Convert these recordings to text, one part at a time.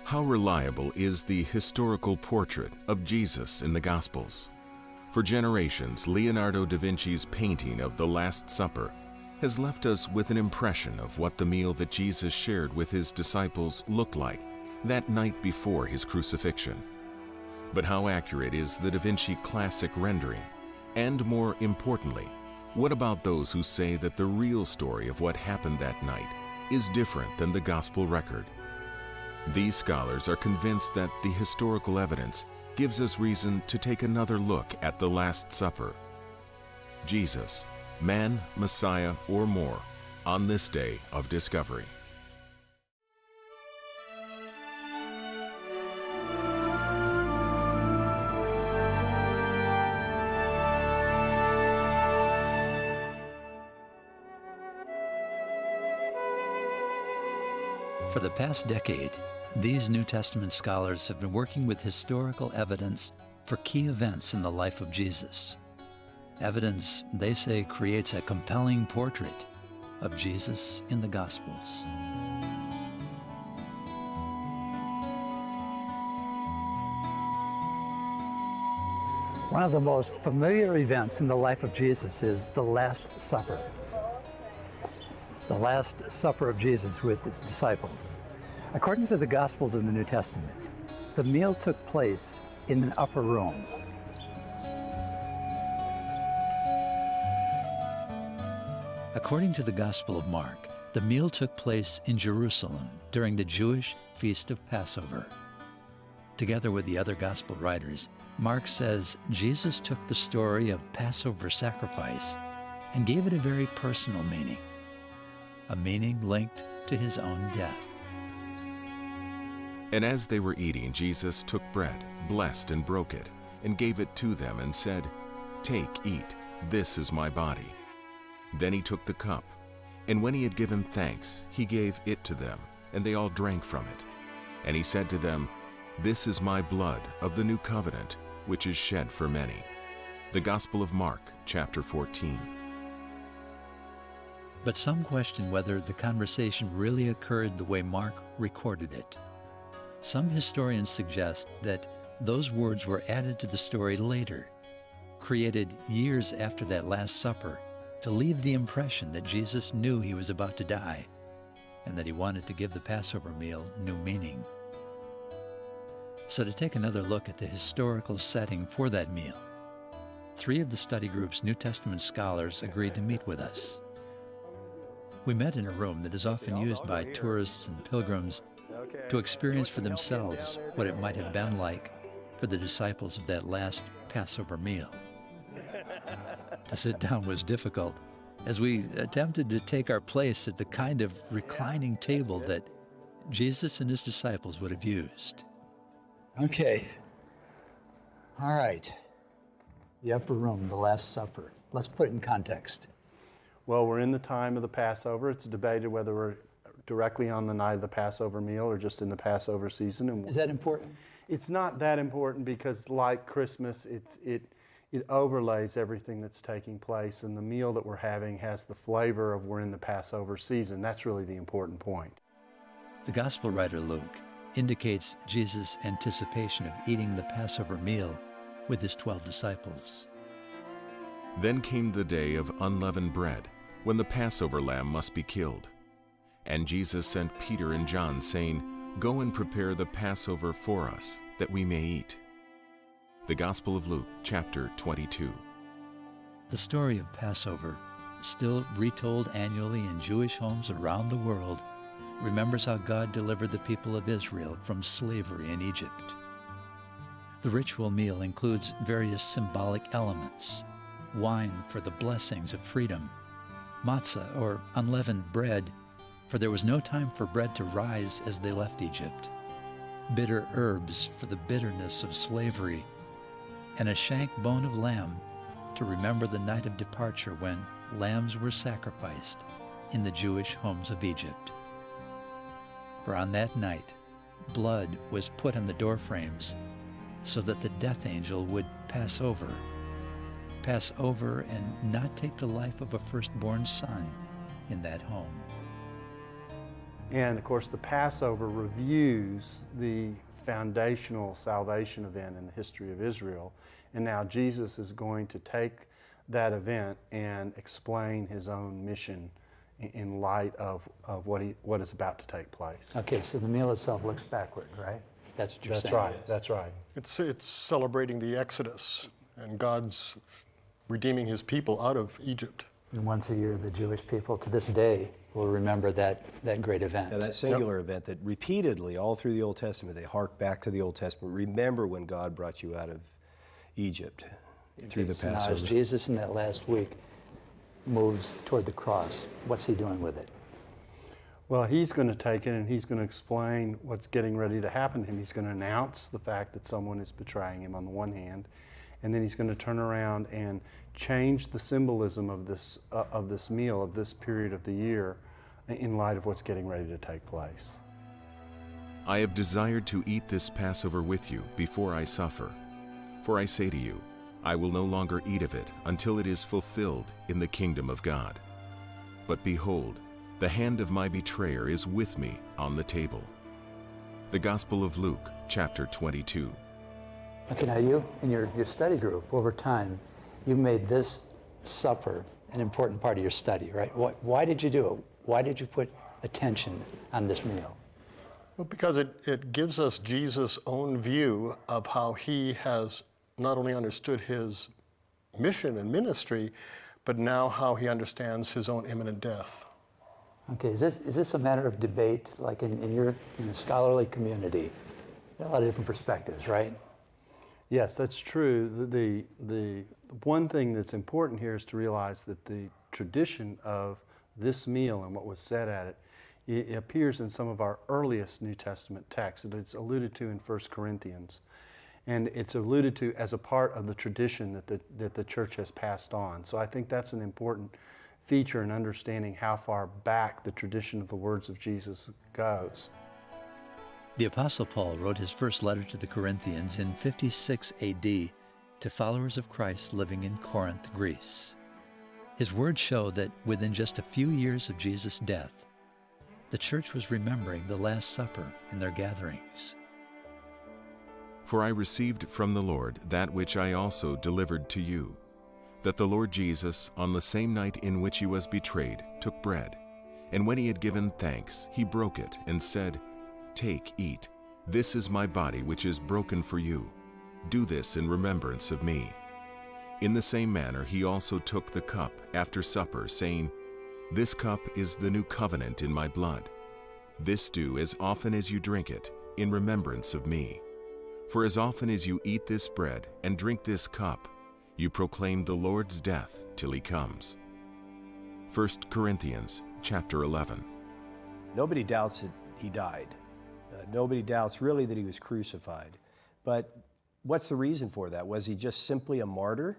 How reliable is the historical portrait of Jesus in the Gospels? For generations, Leonardo da Vinci's painting of the Last Supper has left us with an impression of what the meal that Jesus shared with his disciples looked like that night before his crucifixion. But how accurate is the Da Vinci classic rendering? And more importantly, what about those who say that the real story of what happened that night is different than the Gospel record? These scholars are convinced that the historical evidence gives us reason to take another look at the Last Supper. Jesus, man, Messiah, or more, on this day of discovery. For the past decade, these New Testament scholars have been working with historical evidence for key events in the life of Jesus. Evidence, they say, creates a compelling portrait of Jesus in the Gospels. One of the most familiar events in the life of Jesus is the Last Supper. The Last Supper of Jesus with his disciples. According to the Gospels in the New Testament, the meal took place in an upper room. According to the Gospel of Mark, the meal took place in Jerusalem during the Jewish feast of Passover. Together with the other Gospel writers, Mark says Jesus took the story of Passover sacrifice and gave it a very personal meaning, a meaning linked to his own death. And as they were eating, Jesus took bread, blessed and broke it, and gave it to them and said, "Take, eat, this is my body." Then he took the cup, and when he had given thanks, he gave it to them, and they all drank from it. And he said to them, "This is my blood of the new covenant, which is shed for many." The Gospel of Mark, chapter 14. But some question whether the conversation really occurred the way Mark recorded it. Some historians suggest that those words were added to the story later, created years after that Last Supper, to leave the impression that Jesus knew he was about to die and that he wanted to give the Passover meal new meaning. So to take another look at the historical setting for that meal, 3 of the study group's New Testament scholars agreed to meet with us. We met in a room that is often used by tourists and pilgrims to experience for themselves what it might have been like for the disciples of that last Passover meal. To sit down was difficult, as we attempted to take our place at the kind of reclining table that Jesus and his disciples would have used. Okay. All right. The upper room, the Last Supper. Let's put it in context. Well, we're in the time of the Passover. It's debated whether we're directly on the night of the Passover meal or just in the Passover season. And is that important? It's not that important because, like Christmas, it overlays everything that's taking place, and the meal that we're having has the flavor of we're in the Passover season. That's really the important point. The Gospel writer Luke indicates Jesus' anticipation of eating the Passover meal with his 12 disciples. Then came the day of unleavened bread, when the Passover lamb must be killed. And Jesus sent Peter and John, saying, "Go and prepare the Passover for us, that we may eat." The Gospel of Luke, chapter 22. The story of Passover, still retold annually in Jewish homes around the world, remembers how God delivered the people of Israel from slavery in Egypt. The ritual meal includes various symbolic elements: wine for the blessings of freedom, matzah or unleavened bread, for there was no time for bread to rise as they left Egypt, bitter herbs for the bitterness of slavery, and a shank bone of lamb to remember the night of departure when lambs were sacrificed in the Jewish homes of Egypt. For on that night, blood was put on the doorframes so that the death angel would pass over and not take the life of a firstborn son in that home. And of course, the Passover reviews the foundational salvation event in the history of Israel. And now Jesus is going to take that event and explain his own mission in light of what is about to take place. Okay, so the meal itself looks backward, right? That's what you're saying. That's right, that's right. It's celebrating the Exodus and God's redeeming his people out of Egypt. And once a year, the Jewish people to this day will remember that great event. Yeah, that singular event that repeatedly, all through the Old Testament, they hark back to the Old Testament. Remember when God brought you out of Egypt through the Passover. Now, as Jesus in that last week moves toward the cross, what's he doing with it? Well, he's going to take it and he's going to explain what's getting ready to happen to him. He's going to announce the fact that someone is betraying him on the one hand, and then he's going to turn around and change the symbolism of this meal, of this period of the year, in light of what's getting ready to take place. I have desired to eat this Passover with you before I suffer. For I say to you, I will no longer eat of it until it is fulfilled in the kingdom of God. But behold, the hand of my betrayer is with me on the table. The Gospel of Luke, chapter 22. Okay, now you, in your study group, over time, you made this supper an important part of your study, right? Why did you do it? Why did you put attention on this meal? Well, because it gives us Jesus' own view of how he has not only understood his mission and ministry, but now how he understands his own imminent death. Okay, is this a matter of debate, like in the scholarly community? There are a lot of different perspectives, right? Yes, that's true. The one thing that's important here is to realize that the tradition of this meal and what was said at it appears in some of our earliest New Testament texts. It's alluded to in 1 Corinthians. And it's alluded to as a part of the tradition that the church has passed on. So I think that's an important feature in understanding how far back the tradition of the words of Jesus goes. The Apostle Paul wrote his first letter to the Corinthians in 56 AD to followers of Christ living in Corinth, Greece. His words show that within just a few years of Jesus' death, the church was remembering the Last Supper in their gatherings. For I received from the Lord that which I also delivered to you, that the Lord Jesus, on the same night in which he was betrayed, took bread, and when he had given thanks, he broke it and said, Take, eat. This is my body which is broken for you. Do this in remembrance of me. In the same manner he also took the cup after supper, saying, This cup is the new covenant in my blood. This do as often as you drink it, in remembrance of me. For as often as you eat this bread and drink this cup, you proclaim the Lord's death till he comes. 1 Corinthians chapter 11. Nobody doubts that he died. Nobody doubts really that he was crucified. But what's the reason for that? Was he just simply a martyr?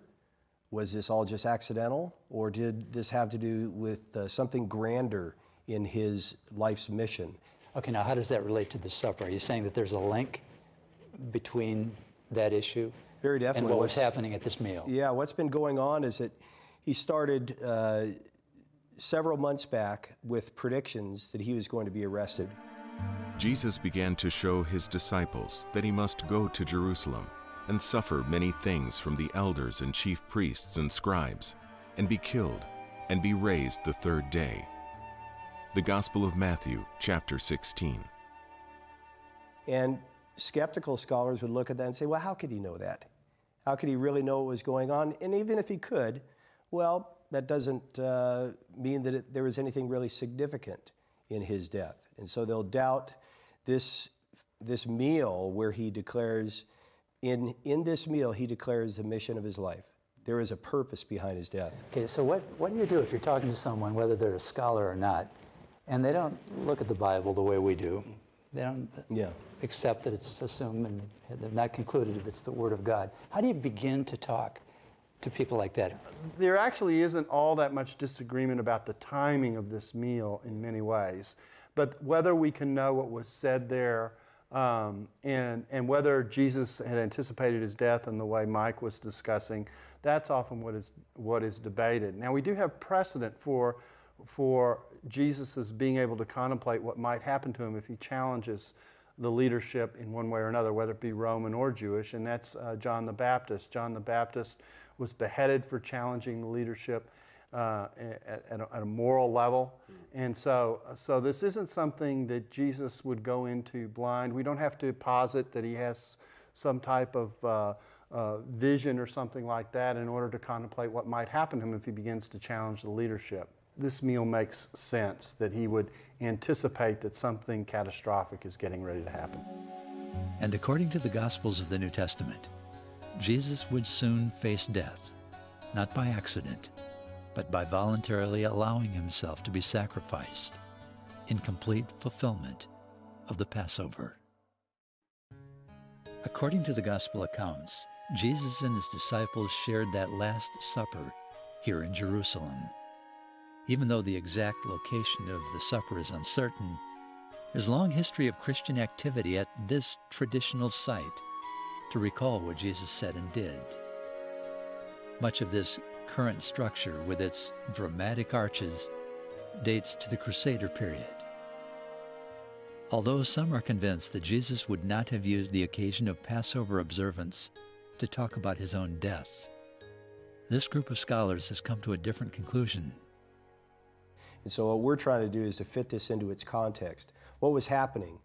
Was this all just accidental? Or did this have to do with something grander in his life's mission? Okay, now how does that relate to the supper? Are you saying that there's a link between that issue Very definitely. and what was happening at this meal? Yeah, what's been going on is that he started several months back with predictions that he was going to be arrested. Jesus began to show his disciples that he must go to Jerusalem and suffer many things from the elders and chief priests and scribes, and be killed, and be raised the third day. The Gospel of Matthew, chapter 16. And skeptical scholars would look at that and say, well, how could he know that? How could he really know what was going on? And even if he could, well, that doesn't mean that there was anything really significant in his death. And so they'll doubt this meal where he declares, in this meal, he declares the mission of his life. There is a purpose behind his death. Okay, so what do you do if you're talking to someone, whether they're a scholar or not, and they don't look at the Bible the way we do? They don't accept that it's assumed, and they've not concluded that it's the Word of God. How do you begin to talk to people like that? There actually isn't all that much disagreement about the timing of this meal in many ways, but whether we can know what was said there and whether Jesus had anticipated his death in the way Mike was discussing, that's often what is debated. Now, we do have precedent for Jesus is being able to contemplate what might happen to him if he challenges the leadership in one way or another, whether it be Roman or Jewish, and that's John the Baptist. John the Baptist was beheaded for challenging the leadership at a moral level. And so this isn't something that Jesus would go into blind. We don't have to posit that he has some type of vision or something like that in order to contemplate what might happen to him if he begins to challenge the leadership. This meal makes sense that he would anticipate that something catastrophic is getting ready to happen. And according to the Gospels of the New Testament, Jesus would soon face death, not by accident, but by voluntarily allowing himself to be sacrificed in complete fulfillment of the Passover. According to the Gospel accounts, Jesus and his disciples shared that Last Supper here in Jerusalem. Even though the exact location of the supper is uncertain, there's a long history of Christian activity at this traditional site to recall what Jesus said and did. Much of this current structure, with its dramatic arches, dates to the Crusader period. Although some are convinced that Jesus would not have used the occasion of Passover observance to talk about his own death, this group of scholars has come to a different conclusion. And so what we're trying to do is to fit this into its context. What was happening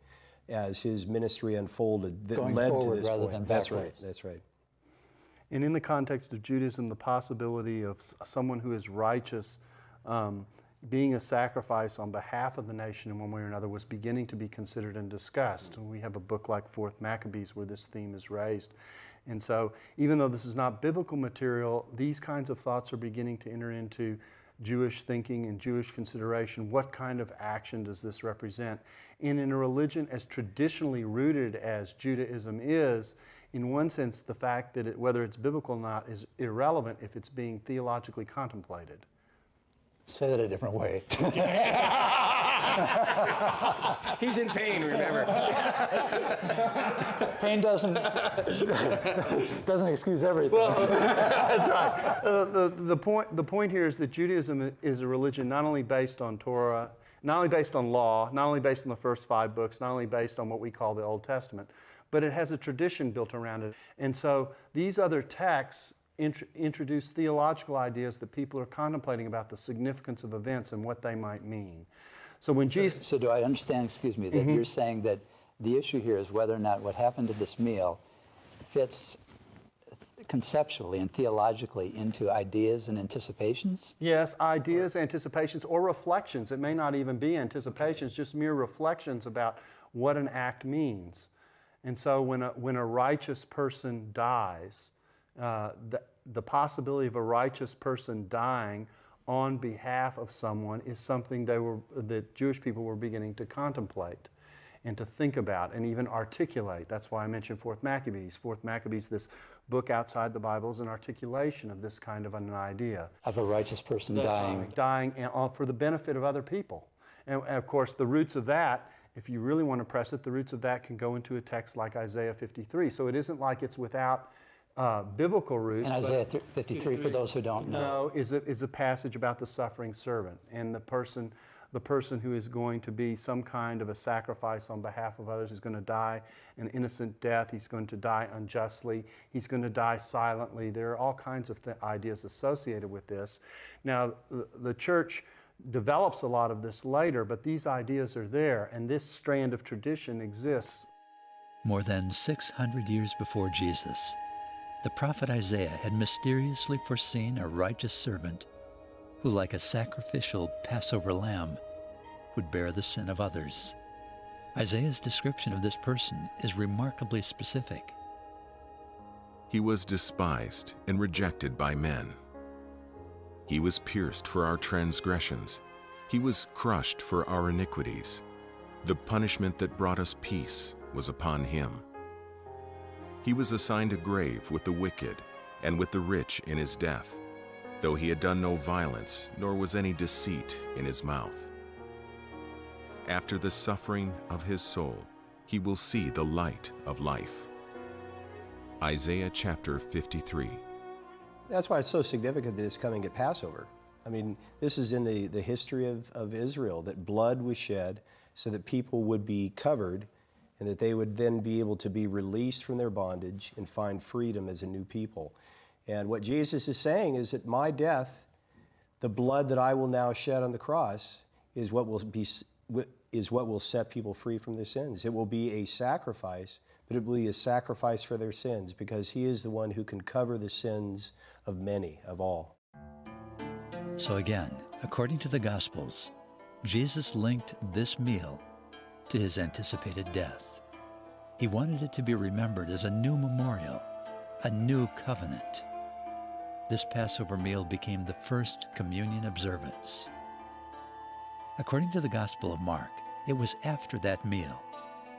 as his ministry unfolded that Going led forward to this rather point? than That's backwards. right, that's right. And in the context of Judaism, the possibility of someone who is righteous being a sacrifice on behalf of the nation in one way or another was beginning to be considered and discussed. And we have a book like 4th Maccabees where this theme is raised. And so even though this is not biblical material, these kinds of thoughts are beginning to enter into Jewish thinking and Jewish consideration. What kind of action does this represent? And in a religion as traditionally rooted as Judaism is, in one sense, the fact that whether it's biblical or not is irrelevant if it's being theologically contemplated. Say that a different way. He's in pain, remember. Pain doesn't excuse everything. Well, that's right. The point here is that Judaism is a religion not only based on Torah, not only based on law, not only based on the first 5 books, not only based on what we call the Old Testament, but it has a tradition built around it. And so these other texts introduce theological ideas that people are contemplating about the significance of events and what they might mean. So when Jesus... So do I understand, excuse me, that you're saying that the issue here is whether or not what happened to this meal fits conceptually and theologically into ideas and anticipations? Yes, ideas, anticipations, or reflections. It may not even be anticipations, just mere reflections about what an act means. And so when a righteous person dies, the possibility of a righteous person dying on behalf of someone is something that Jewish people were beginning to contemplate and to think about and even articulate. That's why I mentioned 4th Maccabees. 4th Maccabees, this book outside the Bible, is an articulation of this kind of an idea. Of a righteous person dying. Dying for the benefit of other people. And of course, the roots of that, if you really want to press it, the roots of that can go into a text like Isaiah 53. So it isn't like it's without biblical roots. And Isaiah 53, for those who don't know. Is a passage about the suffering servant and the person who is going to be some kind of a sacrifice on behalf of others. Is going to die an innocent death. He's going to die unjustly. He's going to die silently. There are all kinds of ideas associated with this. Now, the church develops a lot of this later, but these ideas are there, and this strand of tradition exists. More than 600 years before Jesus, the prophet Isaiah had mysteriously foreseen a righteous servant who, like a sacrificial Passover lamb, would bear the sin of others. Isaiah's description of this person is remarkably specific. He was despised and rejected by men. He was pierced for our transgressions. He was crushed for our iniquities. The punishment that brought us peace was upon him. He was assigned a grave with the wicked and with the rich in his death, though he had done no violence, nor was any deceit in his mouth. After the suffering of his soul, he will see the light of life. Isaiah chapter 53. That's why it's so significant that it's coming at Passover. I mean, this is in the history of Israel, that blood was shed so that people would be covered and that they would then be able to be released from their bondage and find freedom as a new people. And what Jesus is saying is that my death, the blood that I will now shed on the cross, is what will set people free from their sins. It will be a sacrifice, but it will be a sacrifice for their sins, because he is the one who can cover the sins of many, of all. So again, according to the Gospels, Jesus linked this meal to his anticipated death. He wanted it to be remembered as a new memorial, a new covenant. This Passover meal became the first communion observance. According to the Gospel of Mark, it was after that meal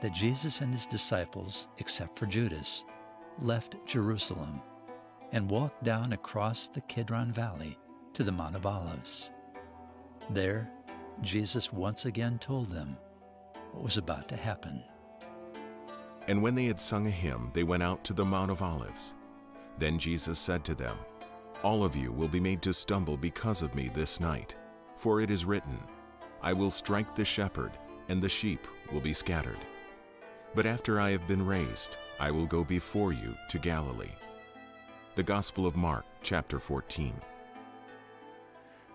that Jesus and his disciples, except for Judas, left Jerusalem and walked down across the Kidron Valley to the Mount of Olives. There, Jesus once again told them what was about to happen. And when they had sung a hymn, they went out to the Mount of Olives. Then Jesus said to them, "All of you will be made to stumble because of me this night, for it is written, I will strike the shepherd, and the sheep will be scattered. But after I have been raised, I will go before you to Galilee." The Gospel of Mark, chapter 14.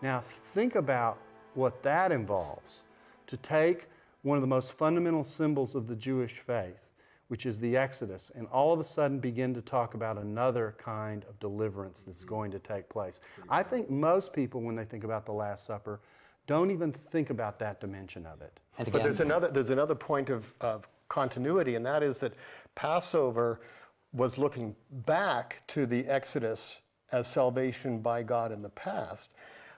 Now think about what that involves, to take one of the most fundamental symbols of the Jewish faith, which is the Exodus, and all of a sudden begin to talk about another kind of deliverance that's going to take place. I think most people, when they think about the Last Supper, don't even think about that dimension of it. And But again, there's another point of continuity, and that is that Passover was looking back to the Exodus as salvation by God in the past.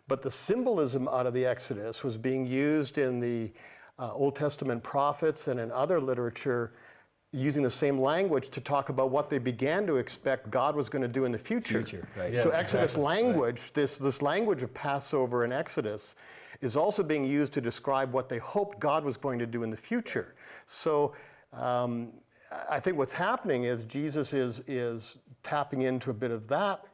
But the symbolism out of the Exodus was being used in the Old Testament prophets and in other literature, using the same language to talk about what they began to expect God was going to do in the future. Right. So Yes, Exodus exactly. language, this language of Passover and Exodus, is also being used to describe what they hoped God was going to do in the future. So I think what's happening is Jesus is tapping into a bit of that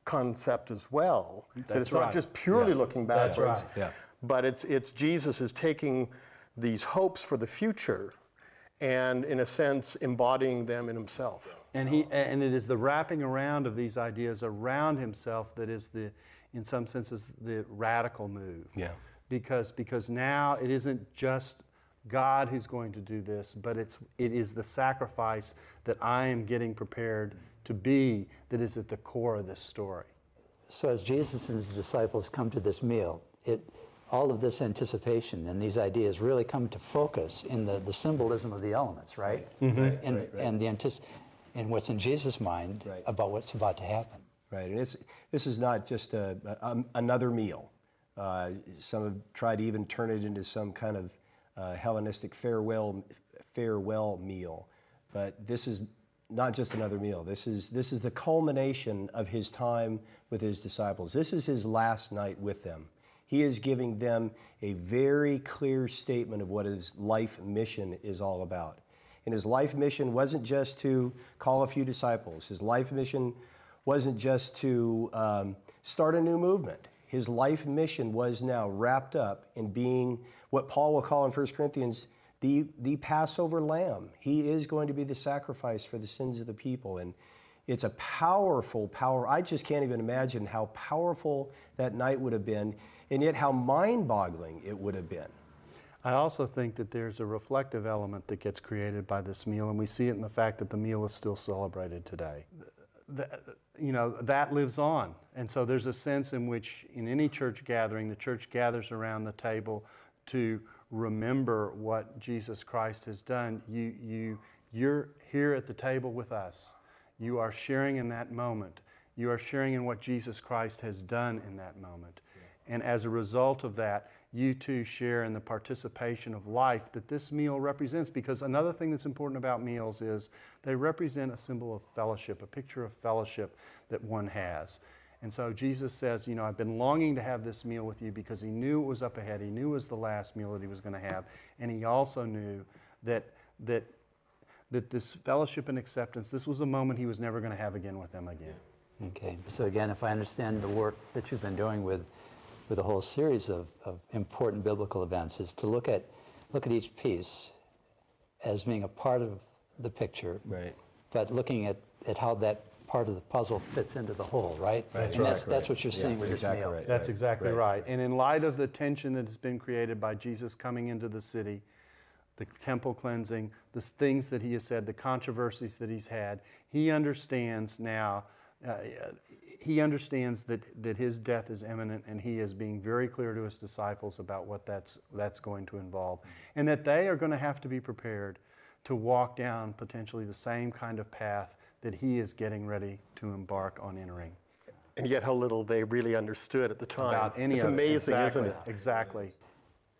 concept as well. That it's right. not just purely looking backwards, That's right. Yeah. but it's Jesus is taking these hopes for the future and, in a sense, embodying them in himself. And it is the wrapping around of these ideas around himself that is in some senses, the radical move. Yeah. Because now it isn't just God who's going to do this, but it is the sacrifice that I am getting prepared to be that is at the core of this story. so as Jesus and his disciples come to this meal, all of this anticipation and these ideas really come to focus in the symbolism of the elements, right? Mm-hmm. And what's in Jesus' mind about what's about to happen. Right, and this is not just another meal. Some have tried to even turn it into some kind of Hellenistic farewell meal, but this is not just another meal. This is the culmination of his time with his disciples. This is his last night with them. He is giving them a very clear statement of what his life mission is all about. And his life mission wasn't just to call a few disciples. His life mission wasn't just to start a new movement. His life mission was now wrapped up in being what Paul will call in 1 Corinthians the Passover lamb. He is going to be the sacrifice for the sins of the people. And it's a powerful, I just can't even imagine how powerful that night would have been, and yet how mind-boggling it would have been. I also think that there's a reflective element that gets created by this meal, and we see it in the fact that the meal is still celebrated today. That lives on. And so there's a sense in which in any church gathering, the church gathers around the table to remember what Jesus Christ has done. You're here at the table with us. You are sharing in that moment. You are sharing in what Jesus Christ has done in that moment. And as a result of that, you too share in the participation of life that this meal represents. Because another thing that's important about meals is they represent a symbol of fellowship, a picture of fellowship that one has. And so Jesus says, I've been longing to have this meal with you because he knew it was up ahead. He knew it was the last meal that he was going to have. And he also knew that this fellowship and acceptance, this was a moment he was never going to have again with them again. Okay, so again, if I understand the work that you've been doing with with a whole series of important biblical events is to look at each piece as being a part of the picture, Right. but looking at how that part of the puzzle fits into the whole, right? Right. And that's what you're seeing with exactly this meal. right. That's exactly right. And in light of the tension that has been created by Jesus coming into the city, the temple cleansing, the things that he has said, the controversies that he's had, he understands now, he understands that his death is imminent, and he is being very clear to his disciples about what that's going to involve. And that they are going to have to be prepared to walk down potentially the same kind of path that he is getting ready to embark on entering. And yet how little they really understood at the time. About any it's of amazing, it. Exactly. isn't it? Exactly.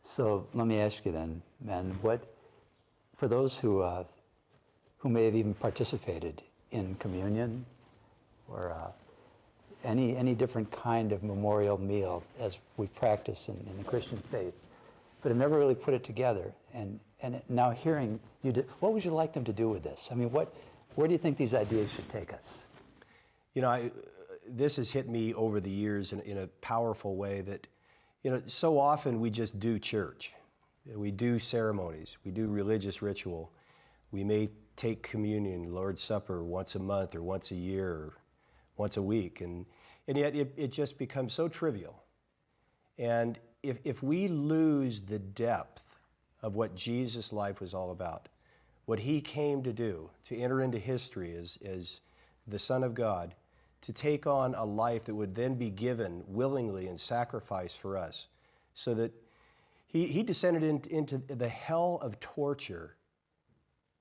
So let me ask you then, man, for those who may have even participated in communion or any different kind of memorial meal as we practice in the Christian faith, but have never really put it together, and now hearing you, what would you like them to do with this? I mean, where do you think these ideas should take us? You know, this has hit me over the years in a powerful way that, you know, so often we just do church. We do ceremonies. We do religious ritual. We may take communion, Lord's Supper, once a month or once a year or once a week. And yet it just becomes so trivial. And if we lose the depth of what Jesus' life was all about, what he came to do, to enter into history as the Son of God, to take on a life that would then be given willingly and sacrificed for us, so that he descended into the hell of torture,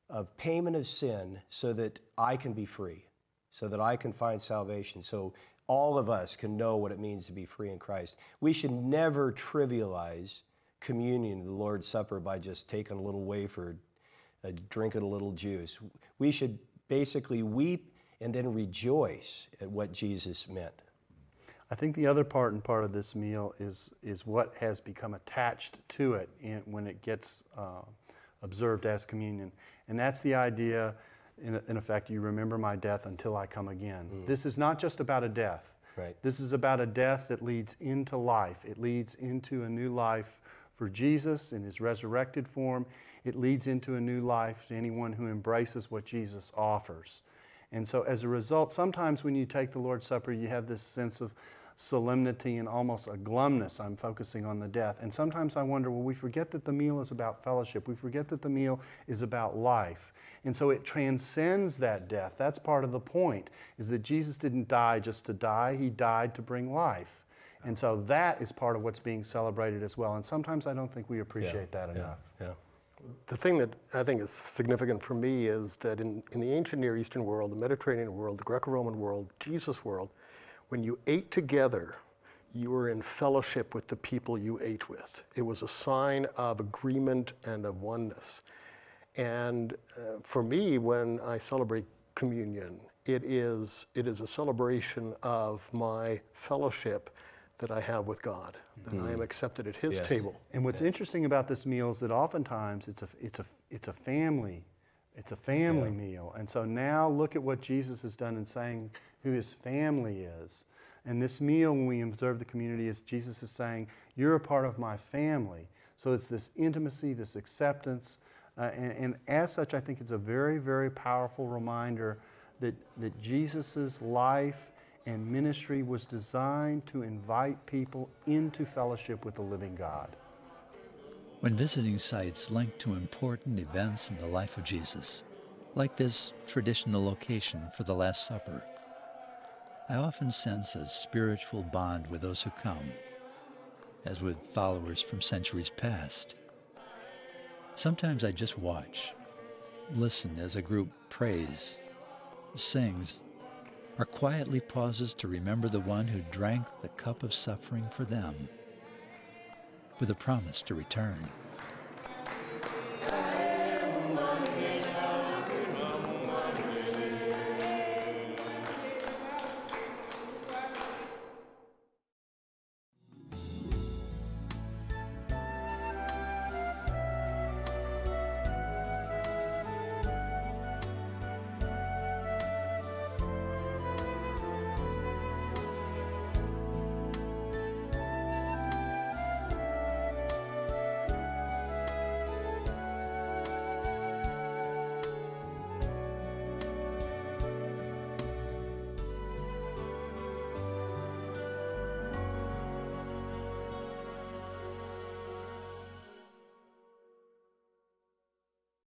of payment of sin, so that I can be free, so that I can find salvation, so all of us can know what it means to be free in Christ. We should never trivialize communion, the Lord's Supper, by just taking a little wafer, drinking a little juice. We should basically weep and then rejoice at what Jesus meant. I think the other part of this meal is what has become attached to it when it gets observed as communion. And that's the idea, in effect, you remember my death until I come again. This is not just about a death. Right. This is about a death that leads into life. It leads into a new life for Jesus in his resurrected form. It leads into a new life to anyone who embraces what Jesus offers. And so as a result, sometimes when you take the Lord's Supper, you have this sense of solemnity and almost a glumness. I'm focusing on the death. And sometimes I wonder, well, we forget that the meal is about fellowship. We forget that the meal is about life. And so it transcends that death. That's part of the point, is that Jesus didn't die just to die. He died to bring life. And so that is part of what's being celebrated as well. And sometimes I don't think we appreciate that enough. Yeah. The thing that I think is significant for me is that in the ancient Near Eastern world, the Mediterranean world, the Greco-Roman world, Jesus' world, when you ate together, you were in fellowship with the people you ate with. It was a sign of agreement and of oneness. And for me, when I celebrate communion, it is a celebration of my fellowship that I have with God, that I am accepted at his table. And what's interesting about this meal is that oftentimes it's a family meal. And so now look at what Jesus has done in saying who his family is. And this meal, when we observe the community, is Jesus is saying, you're a part of my family. So it's this intimacy, this acceptance, and as such, I think it's a very, very powerful reminder that Jesus' life and ministry was designed to invite people into fellowship with the living God. When visiting sites linked to important events in the life of Jesus, like this traditional location for the Last Supper, I often sense a spiritual bond with those who come, as with followers from centuries past. Sometimes I just watch, listen as a group prays, sings, or quietly pauses to remember the one who drank the cup of suffering for them, with a promise to return.